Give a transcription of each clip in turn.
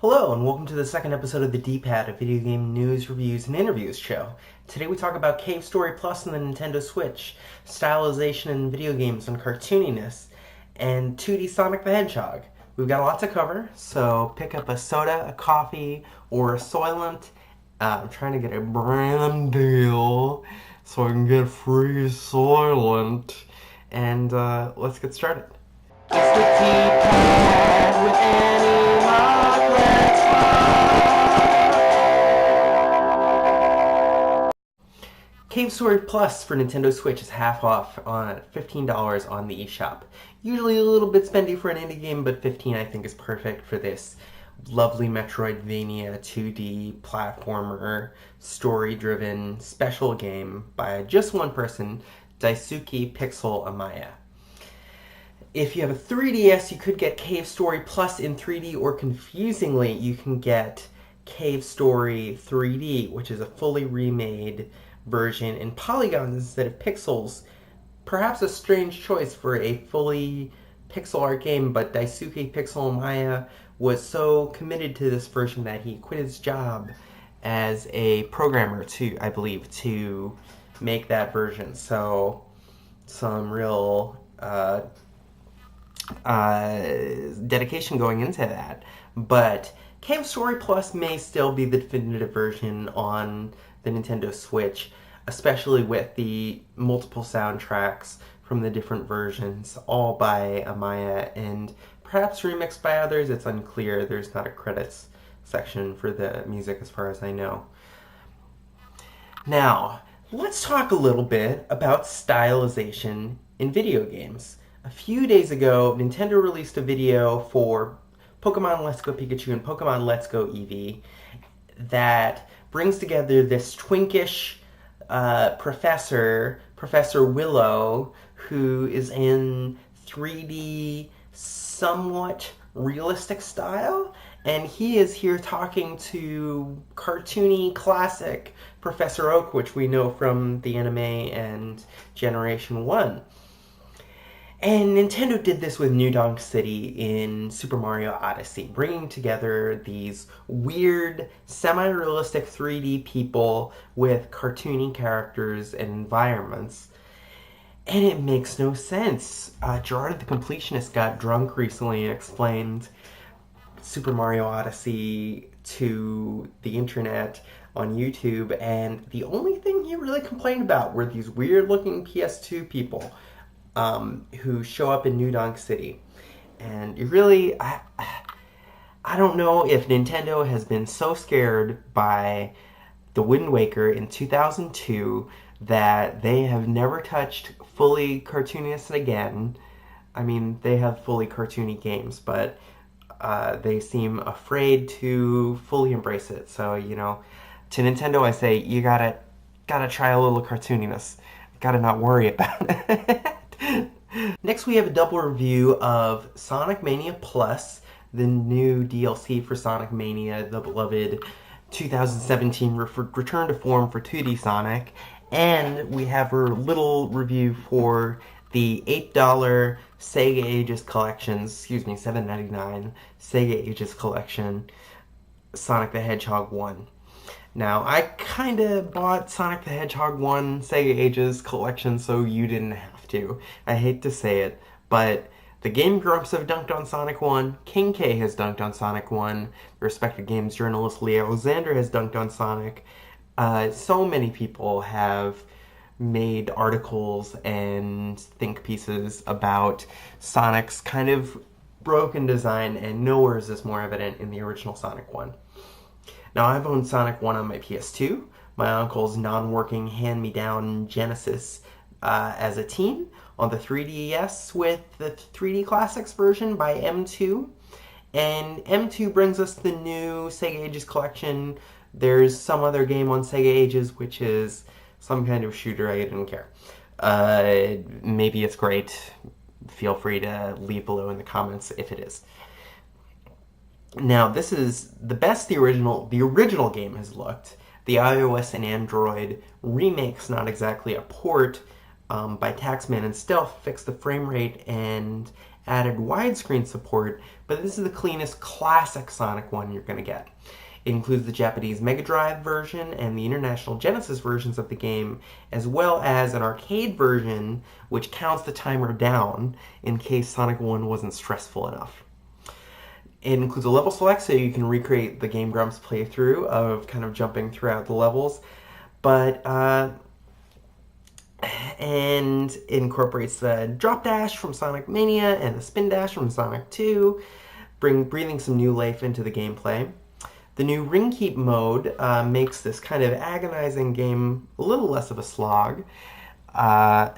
Hello, and welcome to the second episode of the D-Pad, a video game news, reviews, and interviews show. Today we talk about Cave Story Plus on the Nintendo Switch, stylization in video games and cartooniness, and 2D Sonic the Hedgehog. We've got a lot to cover, so pick up a soda, a coffee, or a Soylent. I'm trying to get a brand deal so I can get free Soylent. And let's get started. It's the D-Pad with Annie Mock. Let's rock! Cave Story Plus for Nintendo Switch is half off on $15 on the eShop. Usually a little bit spendy for an indie game, but $15 I think is perfect for this lovely Metroidvania 2D platformer, story-driven special game by just one person, Daisuke Pixel Amaya. If you have a 3DS, you could get Cave Story Plus in 3D, or confusingly, you can get Cave Story 3D, which is a fully remade version in polygons instead of pixels. Perhaps a strange choice for a fully pixel art game, but Daisuke Pixel Amaya was so committed to this version that he quit his job as a programmer I believe, to make that version. So, some real dedication going into that. But Cave Story Plus may still be the definitive version on the Nintendo Switch, especially with the multiple soundtracks from the different versions, all by Amaya and perhaps remixed by others. It's unclear. There's not a credits section for the music as far as I know. Now, let's talk a little bit about stylization in video games. A few days ago, Nintendo released a video for Pokemon Let's Go Pikachu and Pokemon Let's Go Eevee that brings together this twinkish Professor Willow, who is in 3D, somewhat realistic style, and he is here talking to cartoony classic Professor Oak, which we know from the anime and Generation 1. And Nintendo did this with New Donk City in Super Mario Odyssey, bringing together these weird, semi-realistic 3D people with cartoony characters and environments. And it makes no sense. Gerard the Completionist got drunk recently and explained Super Mario Odyssey to the internet on YouTube, and the only thing he really complained about were these weird-looking PS2 people who show up in New Donk City. And it really, I don't know if Nintendo has been so scared by The Wind Waker in 2002 that they have never touched fully cartoonist again. I mean, they have fully cartoony games, but they seem afraid to fully embrace it. So, you know, to Nintendo I say, you gotta try a little cartooniness. Gotta not worry about it. Next we have a double review of Sonic Mania Plus, the new DLC for Sonic Mania, the beloved 2017 return to form for 2D Sonic. And we have a little review for the $8 Sega Ages Collection, $7.99 Sega Ages Collection, Sonic the Hedgehog 1. Now, I kind of bought Sonic the Hedgehog 1 Sega Ages Collection so you didn't have to. I hate to say it, but the Game Grumps have dunked on Sonic 1, King K has dunked on Sonic 1, the respected games journalist Lee Alexander has dunked on Sonic. So many people have made articles and think pieces about Sonic's kind of broken design, and nowhere is this more evident in the original Sonic 1. Now, I've owned Sonic 1 on my PS2, my uncle's non-working hand-me-down Genesis as a teen, on the 3DS with the 3D Classics version by M2, and M2 brings us the new Sega Ages Collection. There's some other game on Sega Ages, which is some kind of shooter. I didn't care. Maybe it's great. Feel free to leave below in the comments if it is. Now, this is the best the original game has looked. The iOS and Android remake's not exactly a port by Taxman and Stealth fixed the frame rate and added widescreen support, but this is the cleanest classic Sonic one you're going to get. It includes the Japanese Mega Drive version and the International Genesis versions of the game, as well as an arcade version which counts the timer down in case Sonic 1 wasn't stressful enough. It includes a level select, so you can recreate the Game Grumps playthrough of kind of jumping throughout the levels, and it incorporates the drop dash from Sonic Mania and the spin dash from Sonic 2, breathing some new life into the gameplay. The new ring keep mode makes this kind of agonizing game a little less of a slog,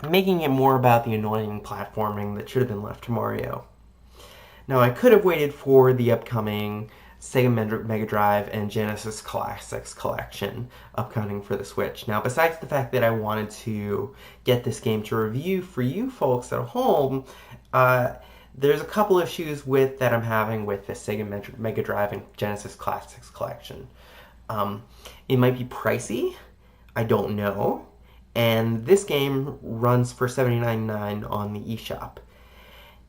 making it more about the annoying platforming that should have been left to Mario. Now, I could have waited for the upcoming Sega Mega Drive and Genesis Classics collection upcoming for the Switch. Now, besides the fact that I wanted to get this game to review for you folks at home, there's a couple issues that I'm having with the Sega Mega Drive and Genesis Classics collection. It might be pricey, I don't know, and this game runs for $79.99 on the eShop.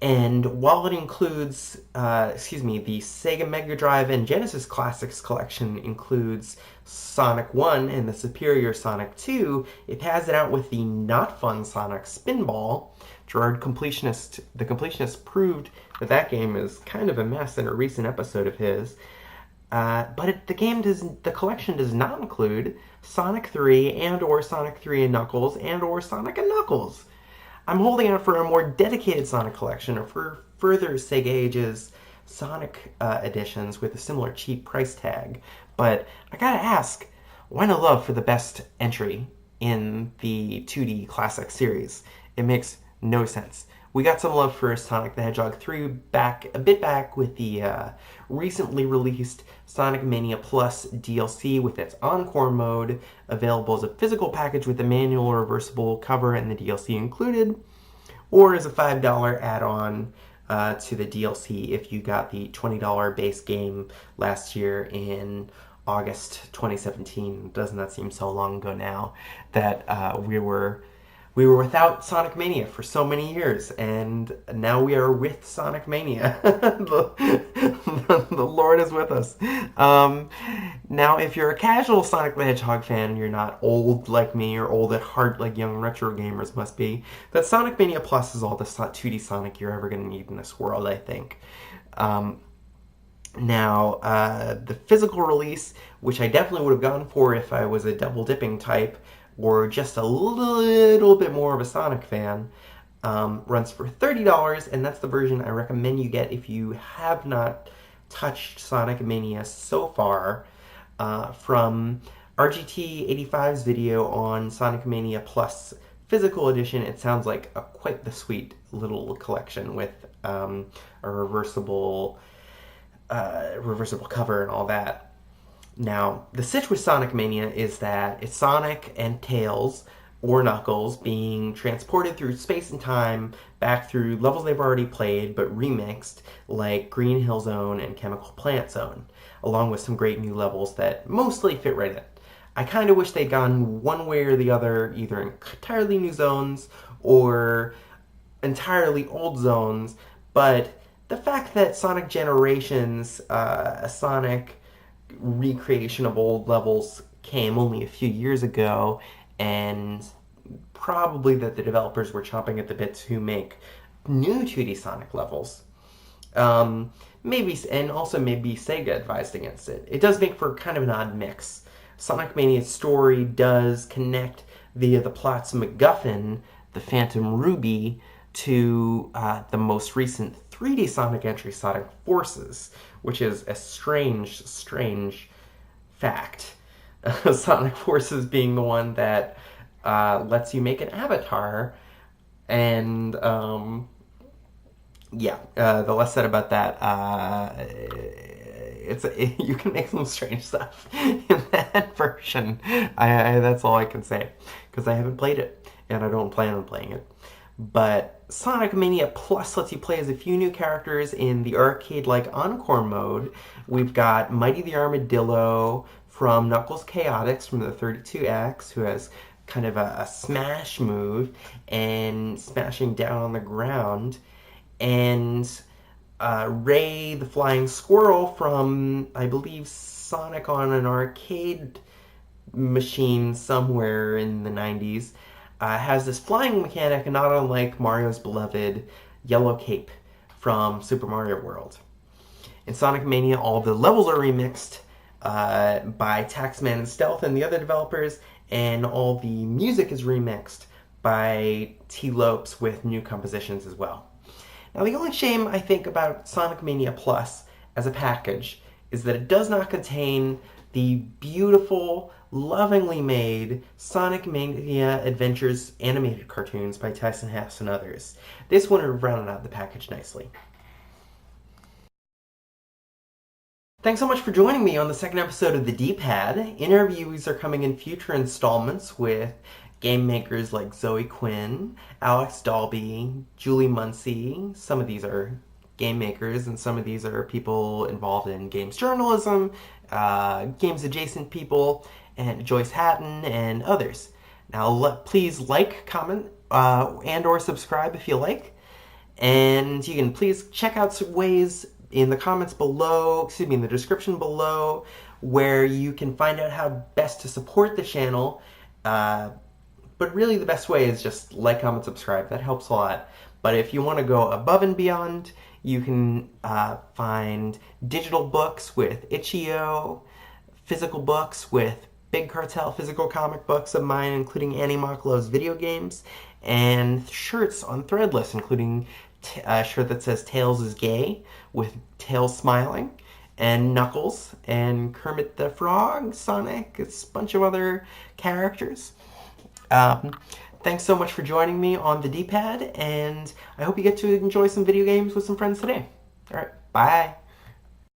And while it includes, the Sega Mega Drive and Genesis Classics collection includes Sonic 1 and the superior Sonic 2, it has it out with the not fun Sonic Spinball. Gerard the completionist, proved that game is kind of a mess in a recent episode of his. But the collection does not include Sonic 3 and/or Sonic 3 and Knuckles and/or Sonic and Knuckles. I'm holding out for a more dedicated Sonic collection or for further Sega Ages Sonic editions with a similar cheap price tag. But I gotta ask, why no love for the best entry in the 2D Classic series? It makes no sense. We got some love for Sonic the Hedgehog 3 a bit back with the recently released Sonic Mania Plus DLC with its Encore mode, available as a physical package with the manual reversible cover and the DLC included, or as a $5 add-on to the DLC if you got the $20 base game last year in August 2017. Doesn't that seem so long ago now that we were without Sonic Mania for so many years, and now we are with Sonic Mania. the Lord is with us. Now, if you're a casual Sonic the Hedgehog fan, you're not old like me or old at heart like young retro gamers must be, that Sonic Mania Plus is all the 2D Sonic you're ever going to need in this world, I think. Now, the physical release, which I definitely would have gone for if I was a double-dipping type, or just a little bit more of a Sonic fan, runs for $30, and that's the version I recommend you get if you have not touched Sonic Mania so far. From RGT85's video on Sonic Mania Plus Physical Edition, it sounds like quite the sweet little collection with a reversible cover and all that. Now, the sitch with Sonic Mania is that it's Sonic and Tails, or Knuckles, being transported through space and time back through levels they've already played, but remixed, like Green Hill Zone and Chemical Plant Zone, along with some great new levels that mostly fit right in. I kind of wish they'd gone one way or the other, either entirely new zones or entirely old zones, but the fact that Sonic Generations, a Sonic recreation of old levels, came only a few years ago, and probably that the developers were chomping at the bit to make new 2D Sonic levels. Maybe Sega advised against it. It does make for kind of an odd mix. Sonic Mania's story does connect via the plot's MacGuffin, the Phantom Ruby, to the most recent 3D Sonic entry, Sonic Forces, which is a strange fact. Sonic Forces being the one that lets you make an avatar, and the less said about that, you can make some strange stuff in that version. That's all I can say, because I haven't played it, and I don't plan on playing it. But Sonic Mania Plus lets you play as a few new characters in the arcade-like Encore mode. We've got Mighty the Armadillo from Knuckles Chaotix from the 32X, who has kind of a smash move and smashing down on the ground. and Ray the Flying Squirrel from, I believe, Sonic on an arcade machine somewhere in the 90s, has this flying mechanic, not unlike Mario's beloved Yellow Cape from Super Mario World. In Sonic Mania, all the levels are remixed by Taxman and Stealth and the other developers, and all the music is remixed by T. Lopes with new compositions as well. Now, the only shame I think about Sonic Mania Plus as a package is that it does not contain the beautiful, lovingly made Sonic Mania Adventures animated cartoons by Tyson Hess and others. This one would have rounded out the package nicely. Thanks so much for joining me on the second episode of the D-Pad. Interviews are coming in future installments with game makers like Zoë Quinn, Alex Dalbey, Julie Muncy. Some of these are game makers, and some of these are people involved in games journalism, games adjacent people, and Joyce Hatton, and others. Now, please like, comment, and or subscribe if you like. And you can please check out some ways in the comments below, in the description below, where you can find out how best to support the channel. But really the best way is just like, comment, subscribe. That helps a lot. But if you want to go above and beyond, you can find digital books with Itch.io, physical books with Big Cartel physical comic books of mine, including Annie Mocklo's video games, and shirts on Threadless, including a shirt that says Tails is gay, with Tails smiling, and Knuckles, and Kermit the Frog, Sonic, it's a bunch of other characters. Thanks so much for joining me on the D-Pad, and I hope you get to enjoy some video games with some friends today. Alright, bye!